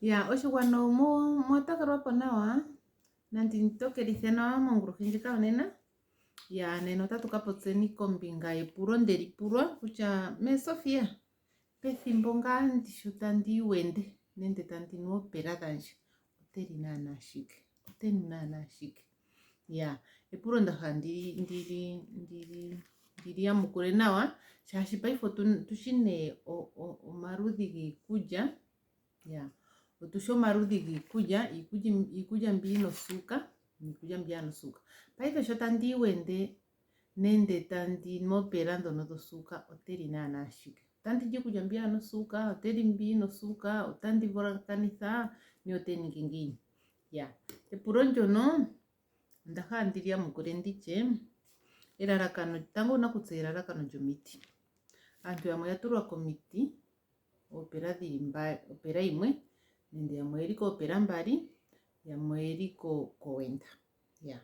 Ya oshigwano mwatakalwa po nawa nandi ntokelithe nawa mongruhi ndjika onena. Ya nena otatu ka potseni kombinga yepulo ndeli pulwa kutya me Sofia pethimbo ngaa ndisho tandi iwende nende tandi nu oopela dhandje oteli naana shike oteni naana shike. Ya epulo ndaha ndili yamukule nawa shaashi paife otushi nee omaludhi giikulya. Ya otushi omaludhi giikulya, iikulya mbi yina osuuka niikulya mbi yaana osuuka. Paife sho tandi iwende nende tandi nu oopela dhono dhosuuka oteli naana shike. Otandi li iikulya mbi yaana osuuka, oteli mbi yina osuuka, otandi vulakanitha nye otandi ningi ngiini. Ya epulo ndyono ondahala ndili yamukule nditye elalakano tango owuna okutseya elalakano lyomiti. Aantu yamwe oya tulwa komiti oopela dhili mbali, opela yimwe nende yamwe oyeli koopela mbali, yamwe oyeli kowenda. Ya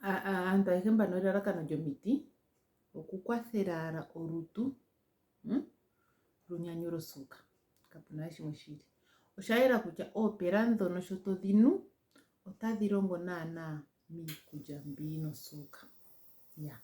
aantu ayehe mbano elalakano lyomiti okukwathela owala olutu lunyanyule osuuka, kapuna we shimwe shili. Oshayela kutya oopela dhono sho todhi nu otadhi longo naana miikulya mbi yina osuuka. Ya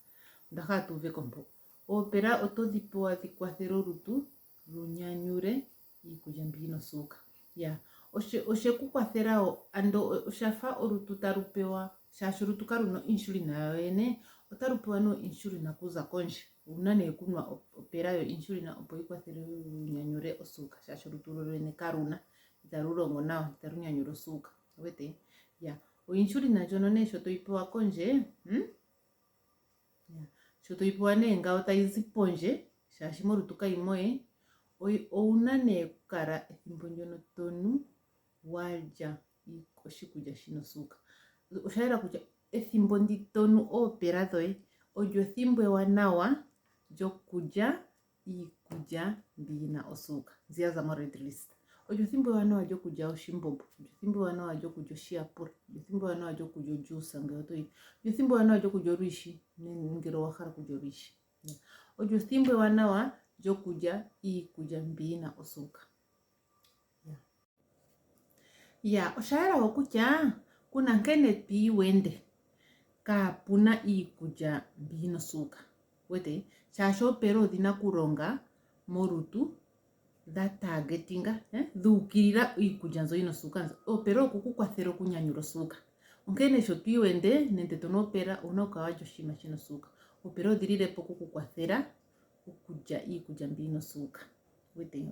ondahala tuuveko mpo. Oopela otodhi pewa dhi kwathele olutu lunyanyule iikulya mbi yina osuuka. Ya osheku kwathela wo ando oshafa olutu talu pewa shaashi olutu kaluna insulin yoyene otalu pewa nee insulin kuza kondje. Owuna nee okunwa opela yo insulin opo yi kwathele lunyanyule osuuka shaashi olutu lolwene kaluna italu longo nawa italu nyanyula osuuka wuwete. Ya insulin ndjono nee sho toyi pewa kondje sho toyi pewa nee ngawo tayi zi pondje shaashi molutu kayimo we owuna nee okukala ethimbo ndyono tonu walya oshikulya shina osuuka. Oshayela kutya ethimbo ndi tonu oopela dhoye olyo ethimbo ewanawa lyokulya iikulya mbi yina osuuka mbi yaza mo red list. Olyo ethimbo ewanawa lyokulya oshimbombo, olyo ethimbo ewanawa lyokulya oshiyapula, olyo ethimbo ewanawa lyokulya ojuice ngele otoyi, olyo ethimbo ewanawa lyokulya olwiishi ngele owahala okulya olwiishi. Olyo ethimbo ewanawa lyokulya iikulya mbi yina osuuka. Ya oshayela wo kutya kuna nkene to iwende kaapuna iikulya mbi yina osuuka wete, shaashi oopela odhina okulonga molutu dha targetinga dhuukilila iikulya mbyo yina osuuka. Oopela oku kukwathela okunyanyula osuuka, onkene sho to iwende nende tonu oopela owuna okukala walya oshinima shina osuuka. Oopela odhililepo oku kukwathela okulya iikulya mbi yina osuuka wete,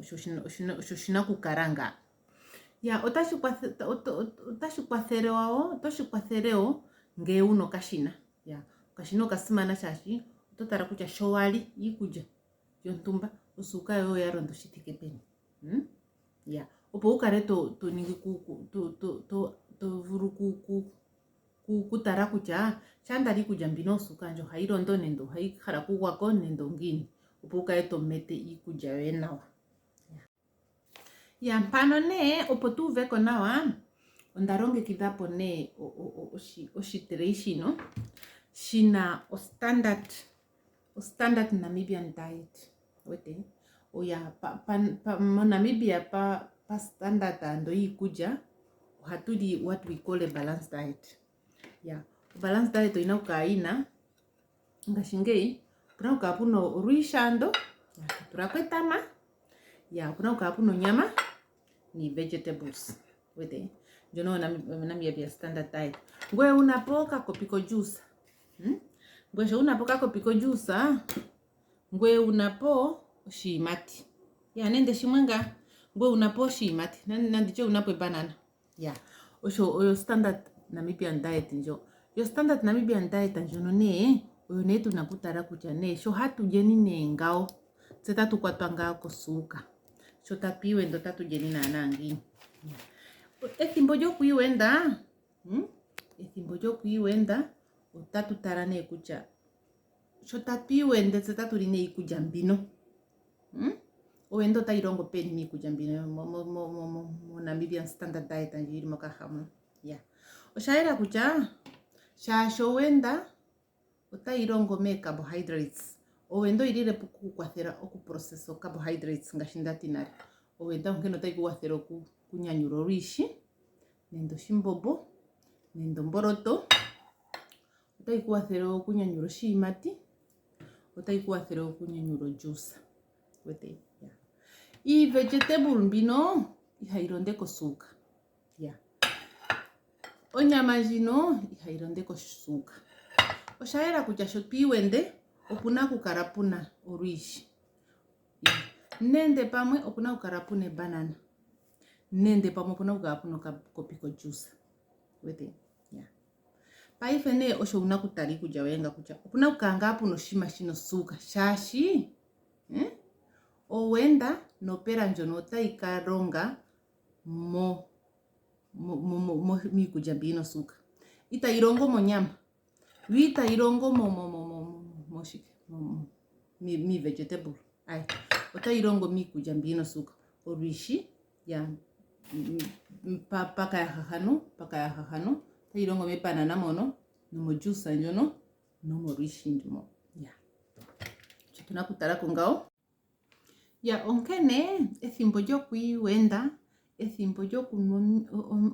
osho shina okukala nga. Ya otashi kwathele wo ngele wuna okashina. Ya okashina okasimana shaashi oto tala kutya sho wali iikulya yontumba osuuka yoye oya londa shithike peni. Ya opo wukale to ningi to vulu kutala kutya shampa ndali iikulya mbino osuuka yandje ohayi londo nende ohayi hala okugwako nende ongiini, opo wukale to mete iikulya yoye nawa. Ya mpano nee opo tuuveko nawa onda longekidha po nee oshitray shino shina standard Namibian diet wete. Oya moNamibia pa standard ando yiikulya ohatu li what we call a balanced diet. Ya balanced diet oyina okukala yina ngashingeyi opuna okukala puna olwiishi ando tulako etama. Ya opuna okukala puna onyama ni vegetables wete, ndjono Namibia standard diet. Ngweye unapo okakopi kojuice, ngweye sho unapo okakopi kojuice ngweye unapo oshiyimati. Ya nende shimwe ngaa ngweye unapo oshiyimati nanditye unapo ebanana. Ya oyo standard Namibian diet ndjo. Yo standard Namibian diet ndjono nee oyo nee tuna kutala kutya nee sho hatu lyeni nee ngawo tse tatu kwatwa ngaa kosuuka. Sho tatu iwende otatu lyeni naana ngiini. Ethimbo lyokwiiwenda otatu tala nee kutya sho tatu iwende tse tatu li nee iikulya mbino. Owenda otayi longo peni miikulya mbino mo Namibian standard diet ndji yili mokaha muno. Ya oshayela kutya shaashi owenda otayi longo mee carbohydrates. Owenda oyililepo okukukwathela okuprocessa carbohydrates ngaashi ndati nale. owenda nkeno taikuwathele kunyanyula olwiishi nende oshimbombo nende omboloto, otaikuwathele okunyanyula oshiyimati, otaikuwathele okunyanyula ojuice. Wete ya. Vegetable mbino ihayi londe kosuuka. Ya. Onyama ndjino ihayi londe kosuuka. Oshayela kutya sho twiiwende opuna kukala puna olwiishi. Nende pamwe opuna kukala puna banana. Nende pamwe opuna kukala puna okakopi kojuice. Wete ya. Paife ne osho una kutala iikulya yoye nga kutya opuna kukala ngaa puna oshinima shina osuuka shaashi owenda nopela ndjono otayi ka longa miikulya mbi yina osuuka. Itayi longo monyama. Itayi longo mi vegetable. Ai, otayi longo miikulya mbi yina osuuka. Olwiishi ya paka ya hahano, otayi longo mebanana mono, nomo juice ndjono, nomo lwiishi ndjono. Ya. Tuna kutala ko ngao. Ya, onkene ethimbo lyokwiiwenda, ethimbo lyokunwa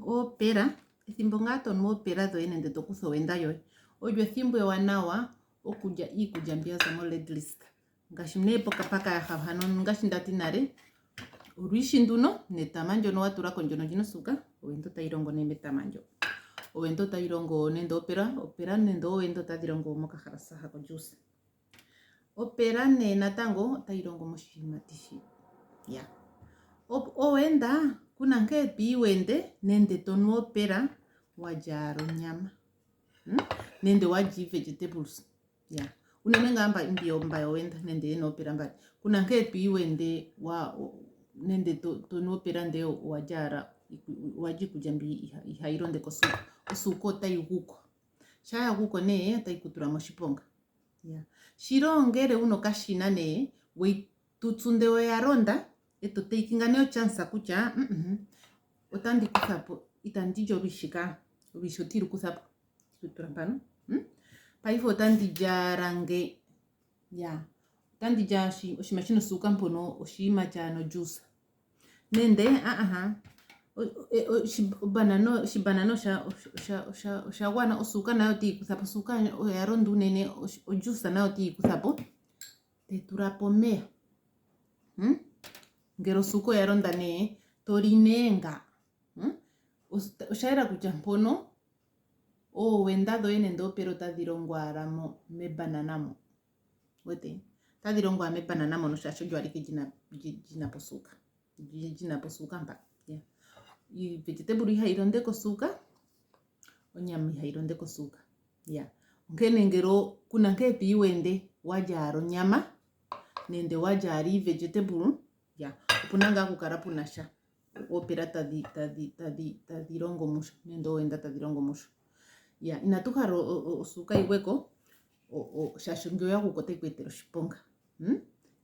opera, ethimbo ngaa tonwa opera dhoye nende tokutha owenda yoye, olyo ethimbo ewanawa okulya iikulya mbi yaza mo red list. Ngashi ne paka ya hahano ngashi ndati nale, olwiishi nduno netama ndjono watulako ndjono lina osuuka, owenda otayi longo ne metama ndjo. Owenda otayi longo nende opera nende owenda otadhi longo mokahalasa hako juice. Opera ne natango otayi longo moshiyimati shi. Ya. Owenda kuna nkene twiiwende nende tonwa opera walyala onyama. Nende walya vegetables. Ya. Unene ngaa mba owenda nende yena opera mbali. Kuna nkene twiiwende nende tonwa opera nde walyala iikulya mbi ihayi londe kosuuka. Osuuka otayi guko. Shaya guko ne otayi kutula moshiponga. Ya. Shilo ngele uno kashina ne weitutsunde weya londa eto teikinga ne ochance kutya otandi kuthapo itandi lya olwiishi ka. Olwiishi otili kuthapo. Tutula mpano. Paife otandi lyala nge. Ya. Otandi lya oshinima shina osuuka mpono oshiyimati ano juice. Nende banana oshagwana osuuka nayo otayi kuthapo. Osuuka oya londa unene, ojuice nayo otayi kuthapo. Tetulapo omeya. Ngele osuuka oya londa ne toli ne nga. Oshayela kutya mpono owenda dhoye nende opera otadhi longo ala mebanana mo. Wete. Otadhi longo ala mebanana mono shaashi olyo alike lina posuuka. Lina posuuka mpa. Ya. Vegetable ihayi londe kosuuka. Onyama ihayi londe kosuuka. Ya. Onkene ngelo kuna nkene twiiwende walyala onyama nende walyala vegetable. Ya. Opuna ngaa kukala puna sha. Opera tadhi longo musho nende owenda tadhi longo musho. Ya. Inatu hala osuuka yigweko shaashi ngele oya guko otayi ku etele oshiponga.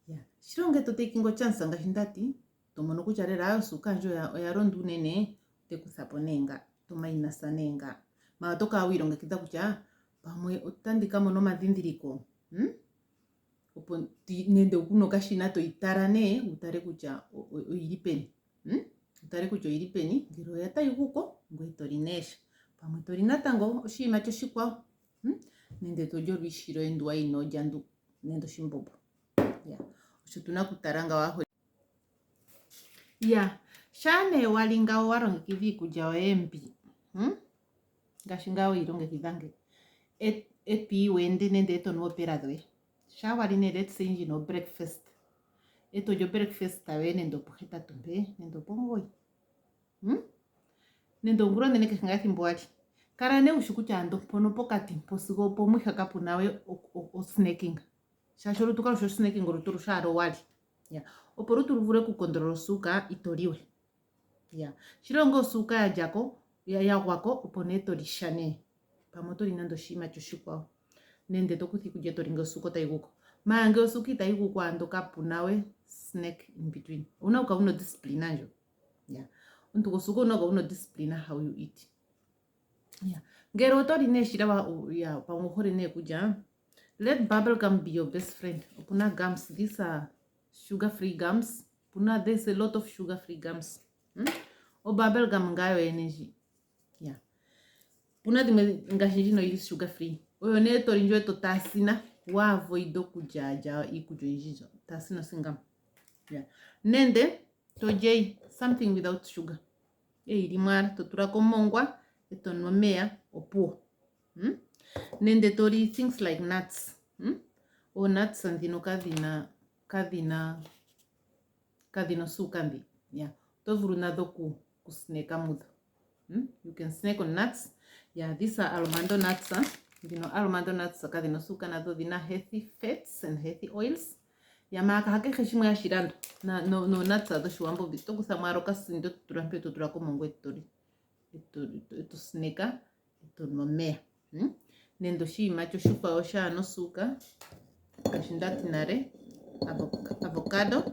Ya. Shilo ngele to teikinga ochance ngashi ndati tomono kutya lela osuuka ndjo oya londa unene tekuthapo ne nga. Tomainasa ne nga. Mala tokala wiilongekidha kutya pamwe otandi ka mona omadhindhiliko. Opo nende kuno kashina toyi tala ne utale kutya oyili peni. Utale kutya oyili peni. Ngele oya tayi guko ngoye toli nesha. Pamwe toli natango oshiyimati oshikwawo. Nende tolya olwiishi loye ndu wali inolya ndu nende oshimbombo. Ya. Osho tuna kutala nga wahwe. Ya. Shaa ne wali nga walongekidha iikulya yoye mbi. Ngashi nga weilongekidha nge. Etwiiwende nende etonwa opera dhoye. Shaa wali ne let's say ndjino breakfast. Eto lyo breakfast yoye nende opo 8 mpe nende opo 9. Nende ongula onene kehe ngaa ethimbo wali. Kala ne ushi kutya ando mpono pokati mpo sigo opo mwiha kapuna we snacking. Shaashi olutu kalushi snacking olutu lushaala wali. Ya. Opo olutu luvule okukontrola osuuka itoliwe. Ya. Shilo ngo osuuka ya gwako opo ne tolisha ne. Pamwe toli nando oshiyimati oshikwawo. Nende tokutha iikulya toli nge osuuka otayi guko. Mara ngele osuuka itayi guko ando kapuna we snack in between. Una ukala una discipline anjo. Ya. Omuntu gosuuka una ukala una discipline how you eat. Ya. Ngele otoli ne shila ya pamwe uhole ne kulya. Let bubble gum be your best friend. Opuna gums, these are sugar free gums. Puna there's a lot of sugar-free gums. O bubble gum ngayo energy. Yeah. Puna dimwe ngashinji no use sugar-free. Oyo ne torinjo to tasina wa avoido kujaja ikujo injijo. Tasina singam. Yeah. Nende tojei something without sugar. Rimar totura komongwa eto nomea opuo. Nende tori things like nuts. O nuts andino kadina suka ndi. Yeah. Tovuru nadoku kusneka mudo. You can snack on nuts. Yeah, these are almond nuts. Almond nuts kadino suka nado dina healthy fats and healthy oils. Yamaka hake khishimwe ya shirando. No nuts ado shuambo bito kusamaro kasindo turampe tuturako mongo etori. Eto sneka. Eto nomea. Nendo shi macho shupa osha no suka. Kashindati nare. Avocado.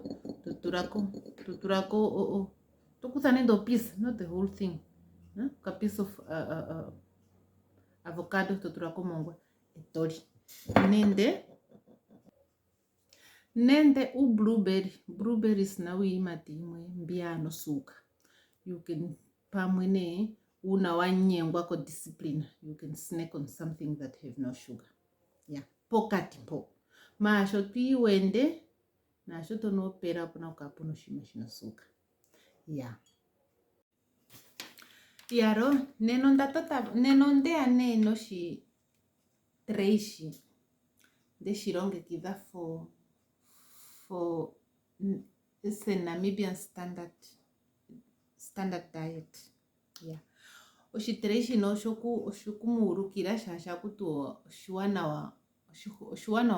Tuturako. Tokusanendo piece, not the whole thing. A piece of avocado tuturako mongo etori. Nende u blueberries na uimati mbia no suka. You can pamwene una wanyengwa ko discipline. You can snack on something that have no sugar. Yeah, pokati po. Ma shoti wende na shoto no pera puna ukapu no shimashina suka. Yeah. Yaro nenondea neno shi treishi. De shironge kiva for it's a Namibian standard diet. Yeah. Oshitreishi no shoku muurukira shasha kutu shuana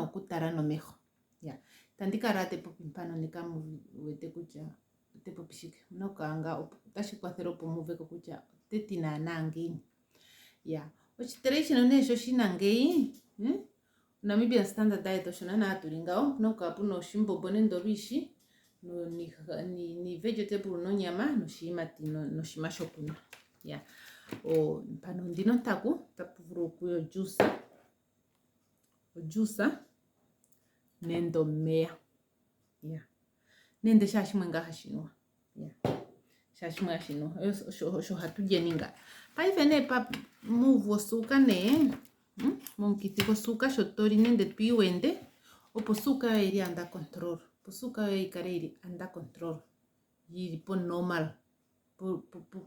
wa kutara no mejo. Yeah. Tandikara tepo pimpano nika wete kucha tepo pishike. No kanga tashikwathero po muveko kucha tetina nangi. Yeah. Oshitreishi no ne shoshina ngei. Namibian standard diet oshona na turingao no kapu no shimbobo nendo bishi no ni vegetable no nyama no shimati no shimashopuna. Yeah. O pano ndino taku tapuvuru kuyo juice nendo mea. Yeah. Nende shashimwenga hashinwa. Yeah. Shashimwenga hashinwa. Sho hatuje ninga. Paifene pa move osuka ne monkitiko suka shotori nende piwende opo suka iri under control. Po suka iri under control. Yiri po normal.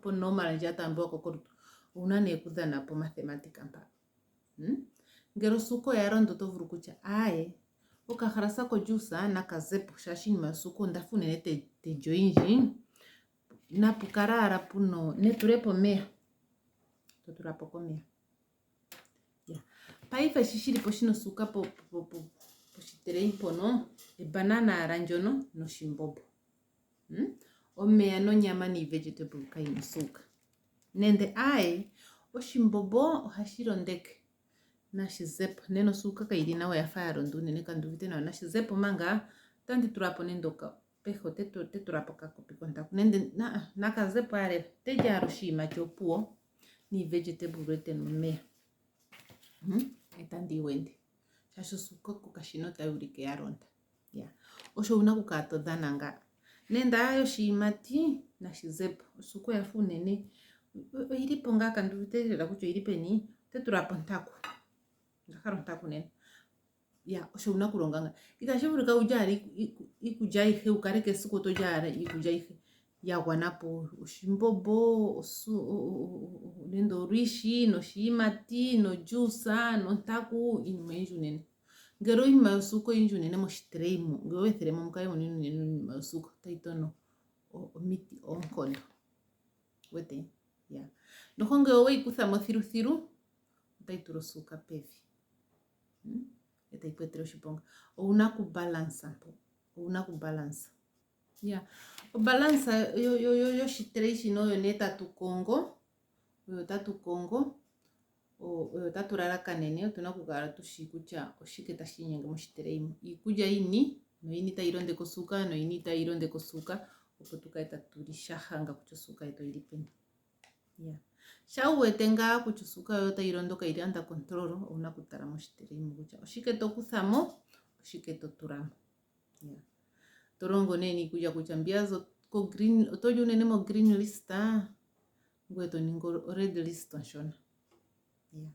Po normal jata ambo kokorutu. Unane kudana po mathematica mpa. Ngero suko ya rondo tovuru kucha. Ae. Oka harasa ko juice na kazepo shashini masuko ndafune te joinji. Na pukarara puno neturepo mea. Toturapo komea. Paifa shishiri poshino suka po shiterei pono e banana aranjono no shimbobo. Omea no nyama ni vegetable kai no suka. Nende o shimbobo hashiro ndeke na shizepo neno suka kairi na ya fire ndu nene kanduvite na shizepo manga tandi turapo nendoka pejo turapo kakopi kontaku nende na kazepo are tejaro shima chopuo ni vegetable rete no mea. Etandi wende. Shasho suka kukashinota urike yaronda. Yeah. Osho una kukato dananga. Nenda ayo shimati na shizepo. Suko ya funene. Iripo nga kanduvite la kucho iripeni. Teturapo ntaku. Ndakaro ntaku nene. Yeah. Osho una kuronganga. Ikashivurika ujari ikujaihe ukareke suko tojara ikujaihe. Ya wanapo shimbobo nendo rishi no shimati no juice no taku inmenju nene ngero imasuko inju nene mo shtremo ngero etheremo mukayo nene imasuko taitono o miti onkondo wete ya no honge owe ikuthamo thiru taituro suka pevi etaipetero shiponga o una ku balance yeah. O balance yo shitreishi no yo neta tu Congo. Yo tatu Congo. O tatu rara kanene. Otuna kugara tu shikucha. O shiketa shinyenge mo shitreimu. Ikuja ini. No ini ta ironde kosuka. No ini ta ironde kosuka. Opotuka eta turishahanga kuchosuka eto iripeni. Yeah. Shau etenga kuchosuka yo ta irondo ka iri anda control. Una kutara mo shitreimu kucha. O shiketo kuthamo. O shiketo turamo. Yeah. torongo neni kuja kuchambiazo ko green otoju nene mo green lista ngweto ningo red list shona yeah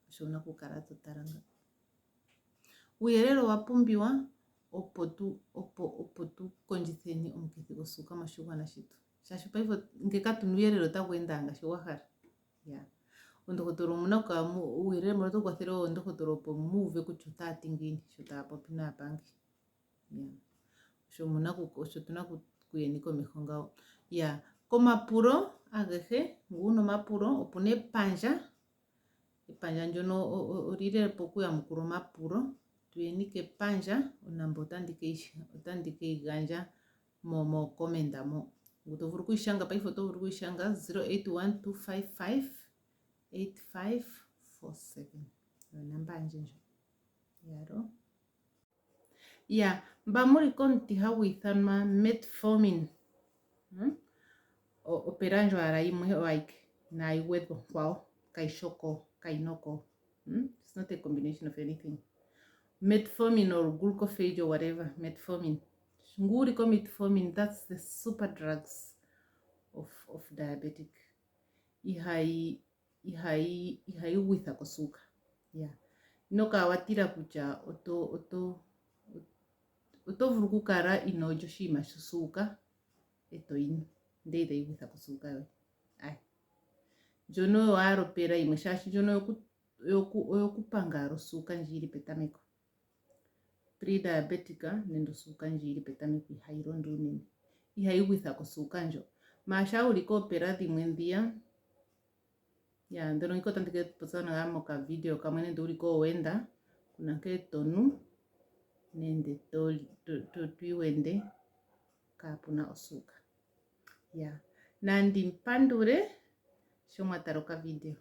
shona kukarato taranga uyerero wapumbiwa opo tu konjitheni omukithi gosuka moshigwana shetu shashi paife ngekatu uyerero tagwendanga shiwahara yeah ondokotoro munaka uyerero moto kwathero ondokotoro opo muve kutya otati ngini shota popi napangi yeah sho munako sho tunako kuyeni komeho ngawo yeah komapuro agehe nguno mapuro opune epanja ndjono olile pokuya mukuru mapuro tuyeni kepanja onambo otandike iganja mo komenda mo utovuru kuishanga paife otovuru kuishanga 0812558547 namba njenjo yaro yeah mbamuri konti hagu ithanwa metformin operanjo ara imwe like na igwedo kwao kaishoko kainoko it's not a combination of anything metformin or glucophage or whatever metformin nguri ko metformin that's the super drugs of diabetic ihai witha kosuka yeah noka watira kucha oto vuru kukara inojo shima shusuka etoini ndede witha kosuka yo ai jono waropera imwe shashi jono yokupanga rosuka njiri petameko pre-diabetica nendo suka njiri petameko ihairondo nini ihaiwitha kosuka njo mashauri ko opera dhimwe ndia ya ndono iko tandike posana gamo ka video kamwe nendo uliko wenda kuna ke tonu nende tuiwende kapuna osuka ya nandi mpandure shomwataroka video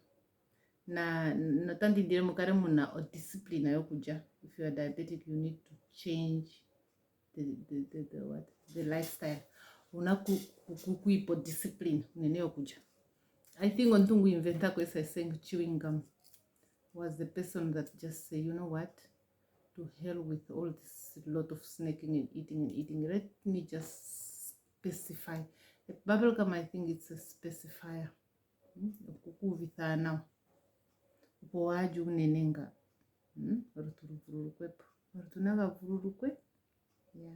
na notandi ndire mukare muna o discipline yokuja if you are diabetic you need to change the lifestyle una kuipo discipline nene yokuja I think ontungu inventa kwesa saying chewing gum was the person that just say you know what to hell with all this lot of snacking and eating let me just specify a bubble gum I think it's a specifier kukuvithana upo waju unenenga rutunavavururukwe yeah